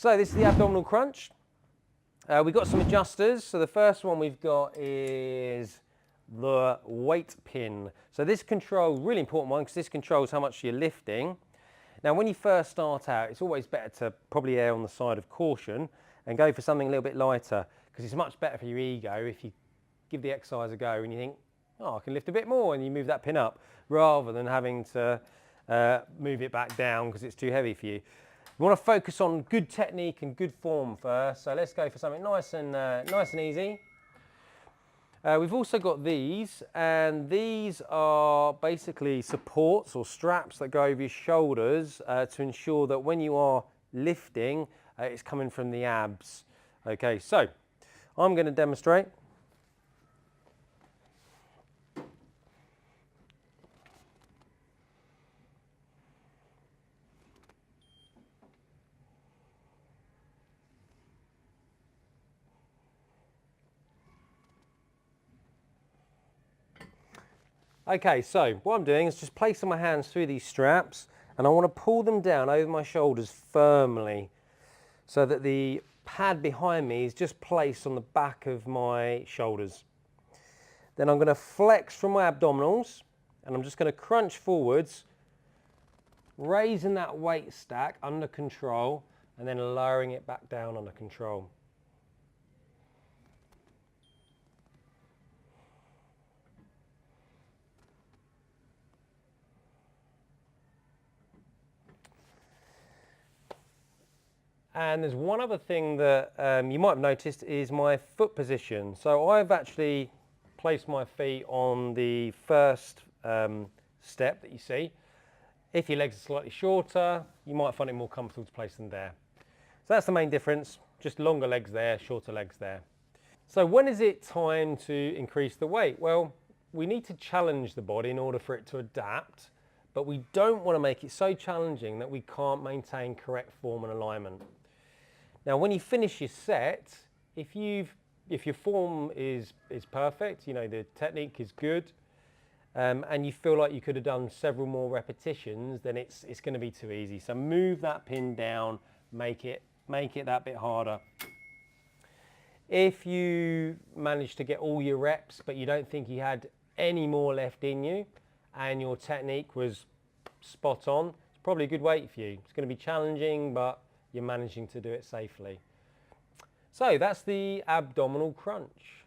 So this is the abdominal crunch. We've got some adjusters. So the first one we've got is the weight pin. So this control, really important one, because this controls how much you're lifting. Now when you first start out, it's always better to probably err on the side of caution and go for something a little bit lighter, because it's much better for your ego if you give the exercise a go and you think, oh, I can lift a bit more, and you move that pin up, rather than having to move it back down because it's too heavy for you. We want to focus on good technique and good form first, so let's go for something nice and easy. We've also got these, and these are basically supports or straps that go over your shoulders to ensure that when you are lifting, it's coming from the abs. Okay, so I'm going to demonstrate. Okay, so what I'm doing is just placing my hands through these straps, and I want to pull them down over my shoulders firmly so that the pad behind me is just placed on the back of my shoulders. Then I'm going to flex from my abdominals, and I'm just going to crunch forwards, raising that weight stack under control and then lowering it back down under control. And there's one other thing that you might have noticed is my foot position. So I've actually placed my feet on the first step that you see. If your legs are slightly shorter, you might find it more comfortable to place them there. So that's the main difference, just longer legs there, shorter legs there. So when is it time to increase the weight? Well, we need to challenge the body in order for it to adapt, but we don't want to make it so challenging that we can't maintain correct form and alignment. Now, when you finish your set, if your form is perfect, you know, the technique is good, and you feel like you could have done several more repetitions, then it's going to be too easy. So move that pin down, make it that bit harder. If you manage to get all your reps, but you don't think you had any more left in you, and your technique was spot on, it's probably a good weight for you. It's going to be challenging, but you're managing to do it safely. So that's the abdominal crunch.